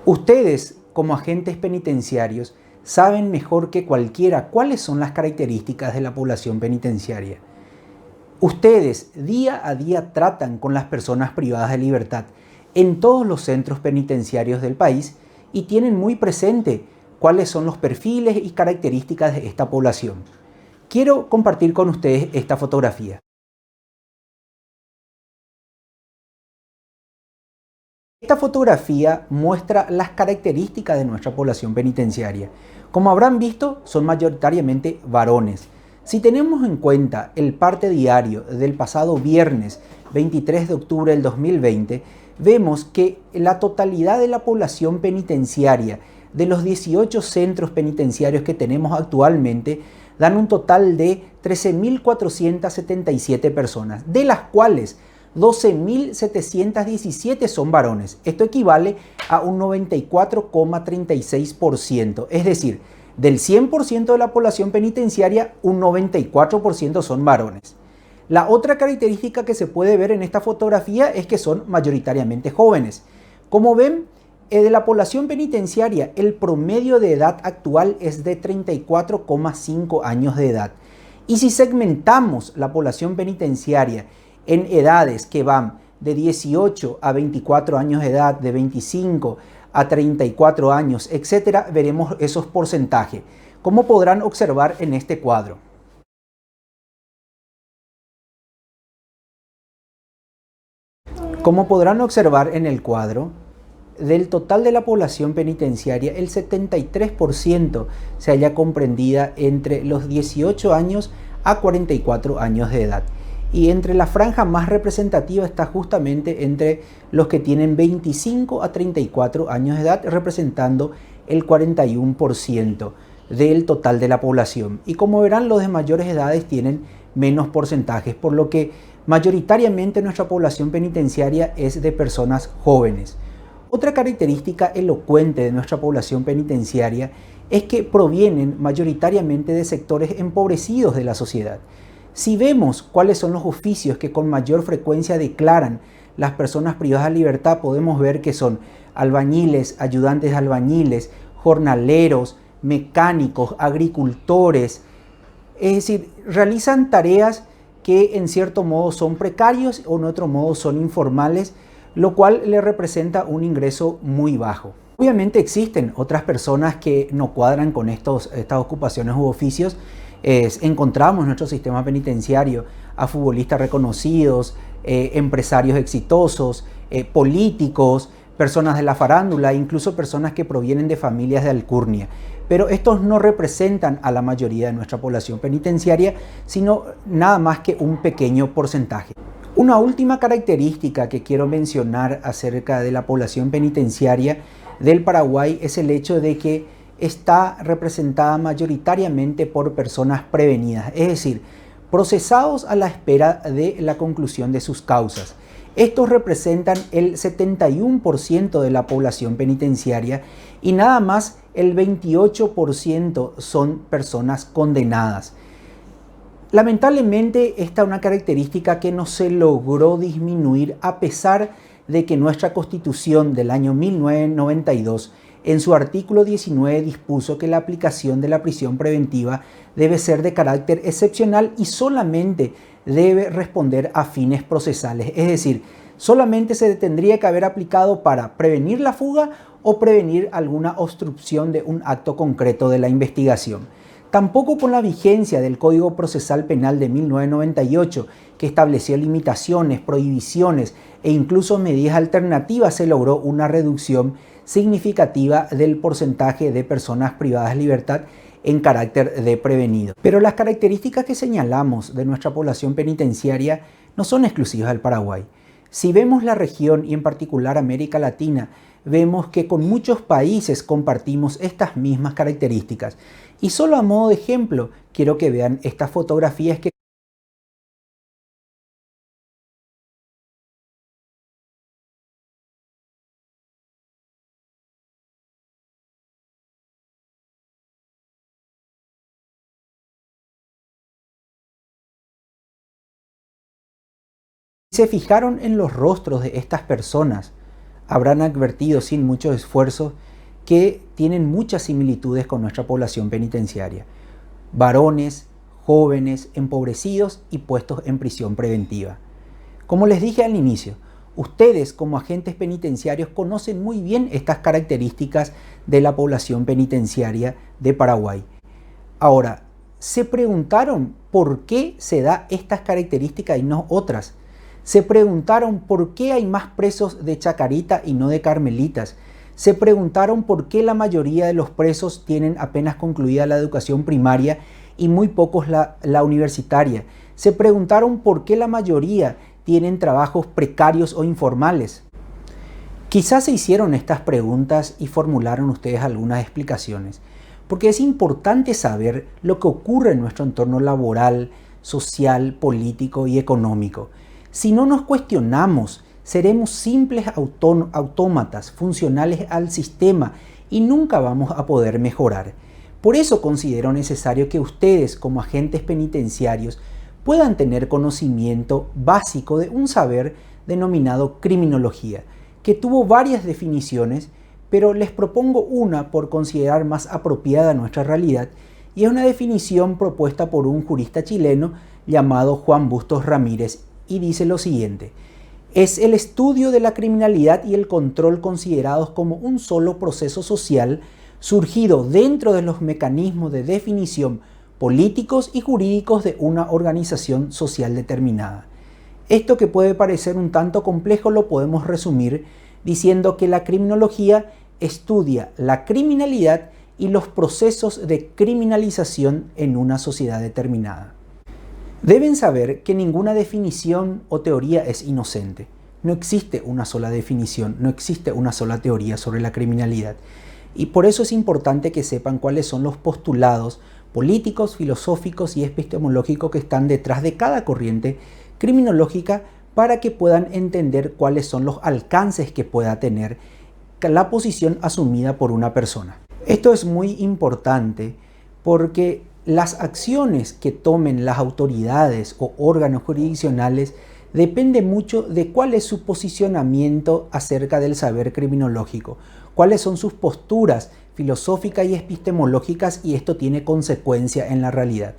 Ustedes, como agentes penitenciarios, saben mejor que cualquiera cuáles son las características de la población penitenciaria. Ustedes día a día tratan con las personas privadas de libertad en todos los centros penitenciarios del país y tienen muy presente cuáles son los perfiles y características de esta población. Quiero compartir con ustedes esta fotografía. Esta fotografía muestra las características de nuestra población penitenciaria. Como habrán visto, son mayoritariamente varones. Si tenemos en cuenta el parte diario del pasado viernes 23 de octubre del 2020, vemos que la totalidad de la población penitenciaria de los 18 centros penitenciarios que tenemos actualmente dan un total de 13.477 personas, de las cuales 12.717 son varones. Esto equivale a un 94,36%. Es decir, del 100% de la población penitenciaria, un 94% son varones. La otra característica que se puede ver en esta fotografía es que son mayoritariamente jóvenes. Como ven, de la población penitenciaria, el promedio de edad actual es de 34,5 años de edad. Y si segmentamos la población penitenciaria en edades que van de 18 a 24 años de edad, de 25 a 34 años, etcétera, veremos esos porcentajes, como podrán observar en este cuadro. Como podrán observar en el cuadro, del total de la población penitenciaria, el 73% se halla comprendida entre los 18 años a 44 años de edad. Y entre la franja más representativa está justamente entre los que tienen 25 a 34 años de edad, representando el 41% del total de la población. Y como verán, los de mayores edades tienen menos porcentajes, por lo que mayoritariamente nuestra población penitenciaria es de personas jóvenes. Otra característica elocuente de nuestra población penitenciaria es que provienen mayoritariamente de sectores empobrecidos de la sociedad. Si vemos cuáles son los oficios que con mayor frecuencia declaran las personas privadas de libertad, podemos ver que son albañiles, ayudantes de albañiles, jornaleros, mecánicos, agricultores. Es decir, realizan tareas que en cierto modo son precarios o en otro modo son informales, lo cual le representa un ingreso muy bajo. Obviamente existen otras personas que no cuadran con estas ocupaciones u oficios. Encontramos en nuestro sistema penitenciario a futbolistas reconocidos, empresarios exitosos, políticos, personas de la farándula, incluso personas que provienen de familias de alcurnia. Pero estos no representan a la mayoría de nuestra población penitenciaria, sino nada más que un pequeño porcentaje. Una última característica que quiero mencionar acerca de la población penitenciaria del Paraguay es el hecho de que está representada mayoritariamente por personas prevenidas, es decir, procesados a la espera de la conclusión de sus causas. Estos representan el 71% de la población penitenciaria y nada más el 28% son personas condenadas. Lamentablemente, esta es una característica que no se logró disminuir a pesar de que nuestra Constitución del año 1992 en su artículo 19 dispuso que la aplicación de la prisión preventiva debe ser de carácter excepcional y solamente debe responder a fines procesales. Es decir, solamente se tendría que haber aplicado para prevenir la fuga o prevenir alguna obstrucción de un acto concreto de la investigación. Tampoco con la vigencia del Código Procesal Penal de 1998, que estableció limitaciones, prohibiciones e incluso medidas alternativas, se logró una reducción significativa del porcentaje de personas privadas de libertad en carácter de prevenido. Pero las características que señalamos de nuestra población penitenciaria no son exclusivas del Paraguay. Si vemos la región y en particular América Latina, vemos que con muchos países compartimos estas mismas características. Y solo a modo de ejemplo, quiero que vean estas fotografías que se fijaron en los rostros de estas personas. habrán advertido sin mucho esfuerzo que tienen muchas similitudes con nuestra población penitenciaria. Varones, jóvenes, empobrecidos y puestos en prisión preventiva. Como les dije al inicio, ustedes como agentes penitenciarios conocen muy bien estas características de la población penitenciaria de Paraguay. Ahora, ¿se preguntaron por qué se da estas características y no otras? ¿Se preguntaron por qué hay más presos de Chacarita y no de Carmelitas? ¿Se preguntaron por qué la mayoría de los presos tienen apenas concluida la educación primaria y muy pocos la universitaria? ¿Se preguntaron por qué la mayoría tienen trabajos precarios o informales? Quizás se hicieron estas preguntas y formularon ustedes algunas explicaciones, porque es importante saber lo que ocurre en nuestro entorno laboral, social, político y económico. Si no nos cuestionamos, seremos simples autómatas funcionales al sistema y nunca vamos a poder mejorar. Por eso considero necesario que ustedes, como agentes penitenciarios, puedan tener conocimiento básico de un saber denominado criminología, que tuvo varias definiciones, pero les propongo una por considerar más apropiada a nuestra realidad, y es una definición propuesta por un jurista chileno llamado Juan Bustos Ramírez, y dice lo siguiente: es el estudio de la criminalidad y el control considerados como un solo proceso social surgido dentro de los mecanismos de definición políticos y jurídicos de una organización social determinada. Esto, que puede parecer un tanto complejo, lo podemos resumir diciendo que la criminología estudia la criminalidad y los procesos de criminalización en una sociedad determinada. Deben saber que ninguna definición o teoría es inocente. No existe una sola definición, no existe una sola teoría sobre la criminalidad. Y por eso es importante que sepan cuáles son los postulados políticos, filosóficos y epistemológicos que están detrás de cada corriente criminológica, para que puedan entender cuáles son los alcances que pueda tener la posición asumida por una persona. Esto es muy importante porque las acciones que tomen las autoridades o órganos jurisdiccionales depende mucho de cuál es su posicionamiento acerca del saber criminológico, cuáles son sus posturas filosóficas y epistemológicas, y esto tiene consecuencia en la realidad.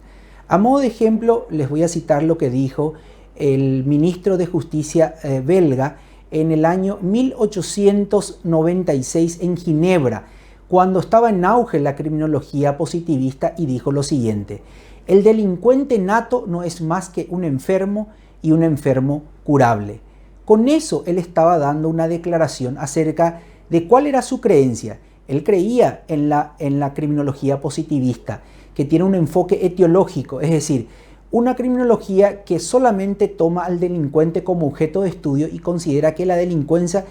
A modo de ejemplo, les voy a citar lo que dijo el ministro de Justicia belga en el año 1896 en Ginebra, cuando estaba en auge la criminología positivista, y dijo lo siguiente: el delincuente nato no es más que un enfermo, y un enfermo curable. Con eso él estaba dando una declaración acerca de cuál era su creencia. Él creía en la criminología positivista, que tiene un enfoque etiológico, es decir, una criminología que solamente toma al delincuente como objeto de estudio y considera que la delincuencia,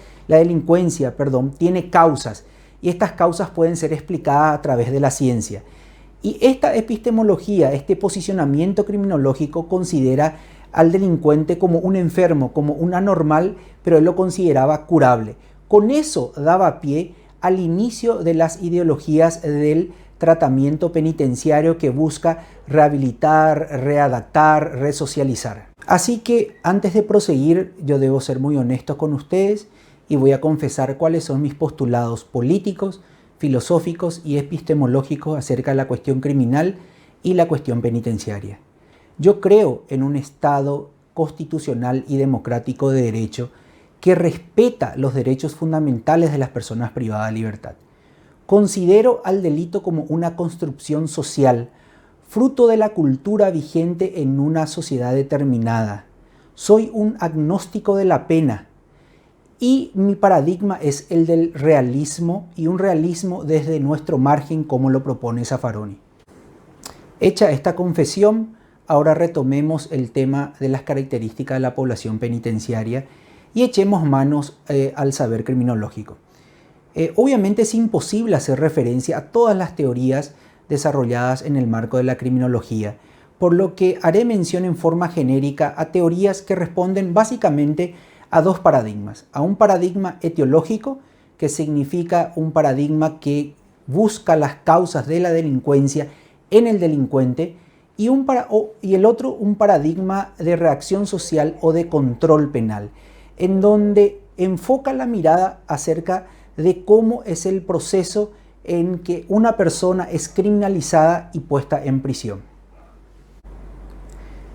tiene causas, y estas causas pueden ser explicadas a través de la ciencia. Y esta epistemología, este posicionamiento criminológico, considera al delincuente como un enfermo, como un anormal, pero él lo consideraba curable. Con eso daba pie al inicio de las ideologías del tratamiento penitenciario, que busca rehabilitar, readaptar, resocializar. Así que antes de proseguir, yo debo ser muy honesto con ustedes y voy a confesar cuáles son mis postulados políticos, filosóficos y epistemológicos acerca de la cuestión criminal y la cuestión penitenciaria. Yo creo en un Estado constitucional y democrático de derecho que respeta los derechos fundamentales de las personas privadas de libertad. Considero al delito como una construcción social, fruto de la cultura vigente en una sociedad determinada. Soy un agnóstico de la pena, y mi paradigma es el del realismo, y un realismo desde nuestro margen, como lo propone Zaffaroni. Hecha esta confesión, ahora retomemos el tema de las características de la población penitenciaria y echemos manos al saber criminológico. Obviamente es imposible hacer referencia a todas las teorías desarrolladas en el marco de la criminología, por lo que haré mención en forma genérica a teorías que responden básicamente a dos paradigmas: a un paradigma etiológico, que significa un paradigma que busca las causas de la delincuencia en el delincuente, y el otro, un paradigma de reacción social o de control penal, en donde enfoca la mirada acerca de cómo es el proceso en que una persona es criminalizada y puesta en prisión.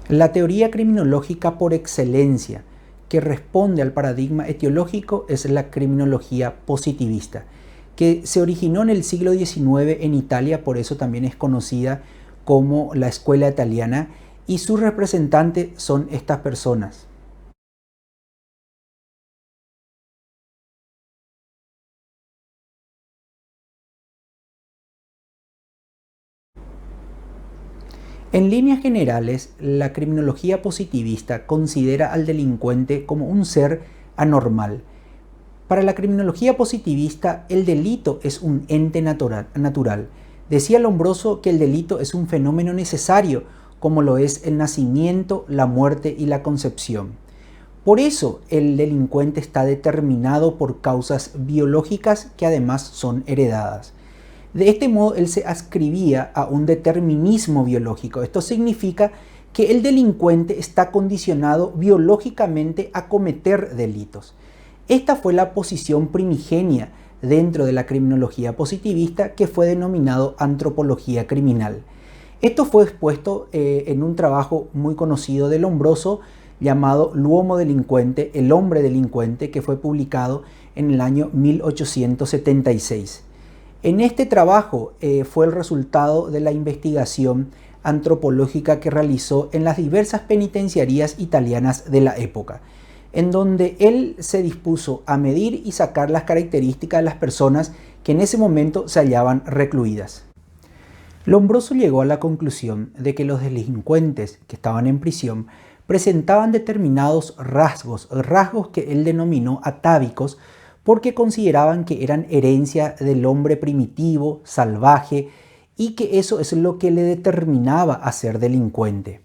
La teoría criminológica por excelencia que responde al paradigma etiológico es la criminología positivista, que se originó en el siglo XIX en Italia, por eso también es conocida como la escuela italiana, y sus representantes son estas personas. En líneas generales, la criminología positivista considera al delincuente como un ser anormal. Para la criminología positivista, el delito es un ente natural. Decía Lombroso que el delito es un fenómeno necesario, como lo es el nacimiento, la muerte y la concepción. Por eso, el delincuente está determinado por causas biológicas que además son heredadas. De este modo, él se adscribía a un determinismo biológico. Esto significa que el delincuente está condicionado biológicamente a cometer delitos. Esta fue la posición primigenia dentro de la criminología positivista, que fue denominado antropología criminal. Esto fue expuesto en un trabajo muy conocido de Lombroso llamado L'uomo delincuente, el hombre delincuente, que fue publicado en el año 1876. En este trabajo fue el resultado de la investigación antropológica que realizó en las diversas penitenciarías italianas de la época, en donde él se dispuso a medir y sacar las características de las personas que en ese momento se hallaban recluidas. Lombroso llegó a la conclusión de que los delincuentes que estaban en prisión presentaban determinados rasgos que él denominó atávicos, porque consideraban que eran herencia del hombre primitivo, salvaje, y que eso es lo que le determinaba a ser delincuente.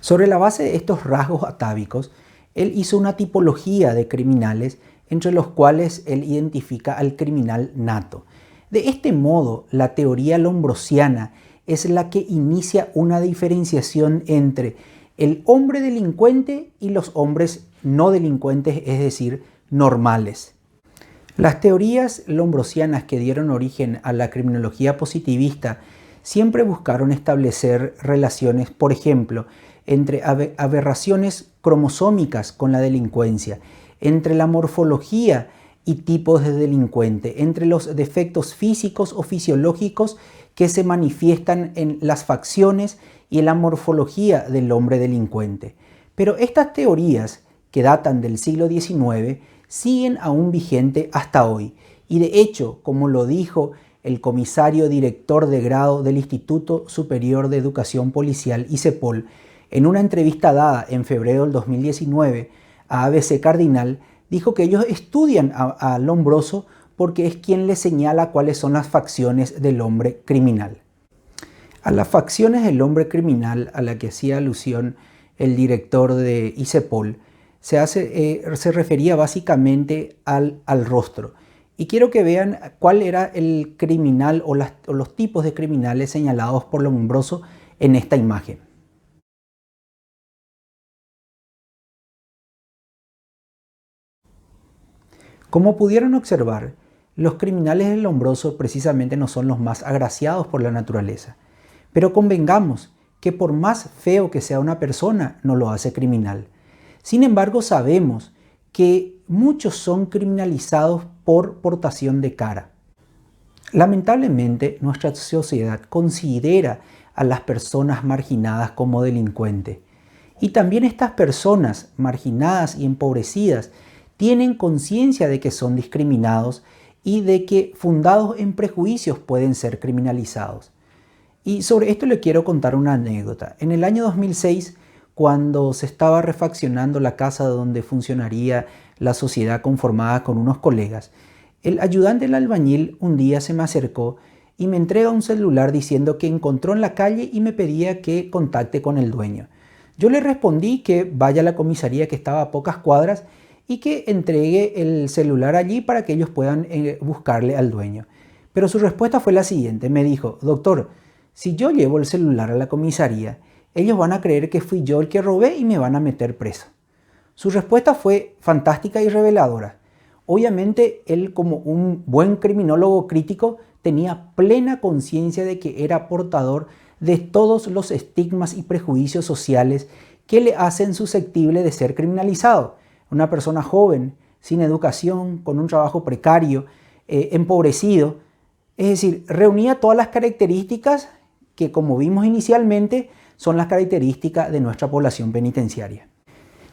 Sobre la base de estos rasgos atávicos, él hizo una tipología de criminales, entre los cuales él identifica al criminal nato. De este modo, la teoría lombrosiana es la que inicia una diferenciación entre el hombre delincuente y los hombres no delincuentes, es decir, normales. Las teorías lombrosianas que dieron origen a la criminología positivista siempre buscaron establecer relaciones, por ejemplo, entre aberraciones cromosómicas con la delincuencia, entre la morfología y tipos de delincuente, entre los defectos físicos o fisiológicos que se manifiestan en las facciones y en la morfología del hombre delincuente. Pero estas teorías, que datan del siglo XIX, siguen aún vigentes hasta hoy. Y de hecho, como lo dijo el comisario director de grado del Instituto Superior de Educación Policial, ISEPOL, en una entrevista dada en febrero del 2019 a ABC Cardinal, dijo que ellos estudian a Lombroso porque es quien le señala cuáles son las facciones del hombre criminal. A las facciones del hombre criminal a la que hacía alusión el director de ISEPOL se refería básicamente al rostro. Y quiero que vean cuál era el criminal o los tipos de criminales señalados por Lombroso en esta imagen. Como pudieron observar, los criminales de Lombroso precisamente no son los más agraciados por la naturaleza. Pero convengamos que por más feo que sea una persona, no lo hace criminal. Sin embargo, sabemos que muchos son criminalizados por portación de cara. Lamentablemente, nuestra sociedad considera a las personas marginadas como delincuentes. Y también estas personas marginadas y empobrecidas tienen conciencia de que son discriminados y de que, fundados en prejuicios, pueden ser criminalizados. Y sobre esto le quiero contar una anécdota. En el año 2006, cuando se estaba refaccionando la casa donde funcionaría la sociedad conformada con unos colegas, el ayudante del albañil un día se me acercó y me entrega un celular diciendo que encontró en la calle y me pedía que contacte con el dueño. Yo le respondí que vaya a la comisaría, que estaba a pocas cuadras, y que entregue el celular allí para que ellos puedan buscarle al dueño. Pero su respuesta fue la siguiente. Me dijo: doctor, si yo llevo el celular a la comisaría, ellos van a creer que fui yo el que robé y me van a meter preso. Su respuesta fue fantástica y reveladora. Obviamente, él, como un buen criminólogo crítico, tenía plena conciencia de que era portador de todos los estigmas y prejuicios sociales que le hacen susceptible de ser criminalizado. Una persona joven, sin educación, con un trabajo precario, empobrecido. Es decir, reunía todas las características que, como vimos inicialmente, son las características de nuestra población penitenciaria.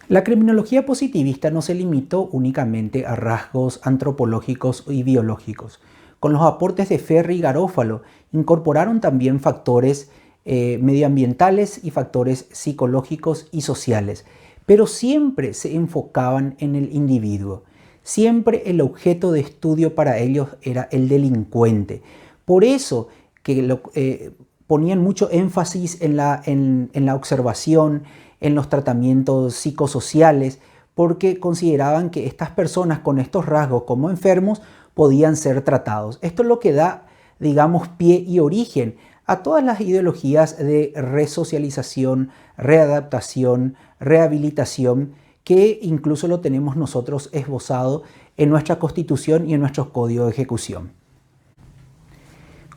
La criminología positivista no se limitó únicamente a rasgos antropológicos y biológicos. Con los aportes de Ferri y Garófalo incorporaron también factores medioambientales y factores psicológicos y sociales, pero siempre se enfocaban en el individuo. Siempre el objeto de estudio para ellos era el delincuente. Por eso que ponían mucho énfasis en la observación, en los tratamientos psicosociales, porque consideraban que estas personas con estos rasgos como enfermos podían ser tratados. Esto es lo que da, digamos, pie y origen a todas las ideologías de resocialización, readaptación, rehabilitación, que incluso lo tenemos nosotros esbozado en nuestra Constitución y en nuestros códigos de ejecución.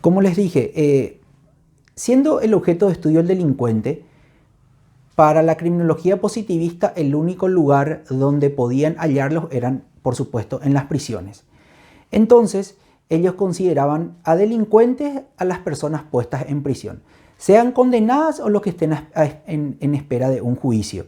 Como les dije, siendo el objeto de estudio el delincuente, para la criminología positivista el único lugar donde podían hallarlos eran, por supuesto, en las prisiones. Entonces, ellos consideraban a delincuentes a las personas puestas en prisión, sean condenadas o los que estén en espera de un juicio.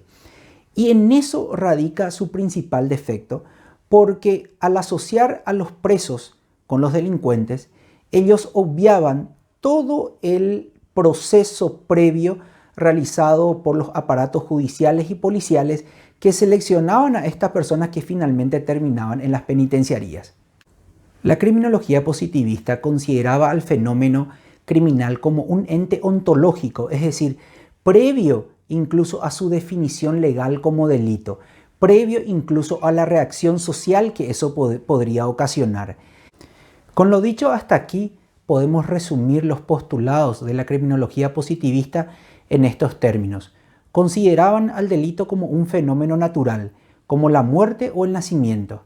Y en eso radica su principal defecto, porque al asociar a los presos con los delincuentes, ellos obviaban todo el proceso previo realizado por los aparatos judiciales y policiales que seleccionaban a estas personas que finalmente terminaban en las penitenciarías. La criminología positivista consideraba al fenómeno criminal como un ente ontológico, es decir, previo incluso a su definición legal como delito, previo incluso a la reacción social que eso podría ocasionar. Con lo dicho hasta aquí, podemos resumir los postulados de la criminología positivista en estos términos. Consideraban al delito como un fenómeno natural, como la muerte o el nacimiento.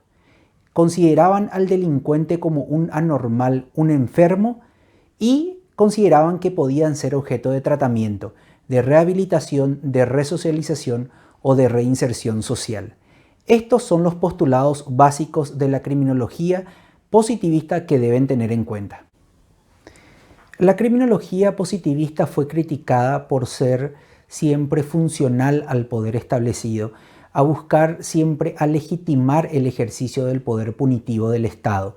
Consideraban al delincuente como un anormal, un enfermo, y consideraban que podían ser objeto de tratamiento, de rehabilitación, de resocialización o de reinserción social. Estos son los postulados básicos de la criminología positivista que deben tener en cuenta. La criminología positivista fue criticada por ser siempre funcional al poder establecido, a buscar siempre a legitimar el ejercicio del poder punitivo del Estado.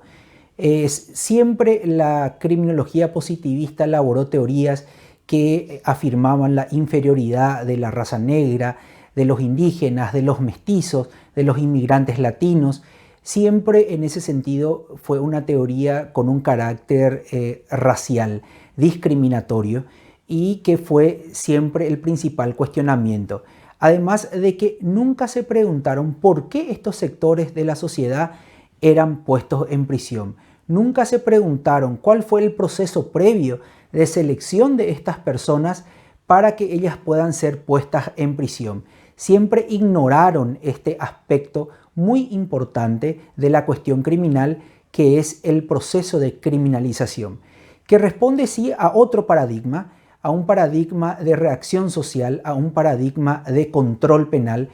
Siempre la criminología positivista elaboró teorías que afirmaban la inferioridad de la raza negra, de los indígenas, de los mestizos, de los inmigrantes latinos. Siempre en ese sentido fue una teoría con un carácter racial, discriminatorio, y que fue siempre el principal cuestionamiento. Además de que nunca se preguntaron por qué estos sectores de la sociedad eran puestos en prisión. Nunca se preguntaron cuál fue el proceso previo de selección de estas personas para que ellas puedan ser puestas en prisión. Siempre ignoraron este aspecto muy importante de la cuestión criminal, que es el proceso de criminalización, que responde sí a otro paradigma, a un paradigma de reacción social, a un paradigma de control penal,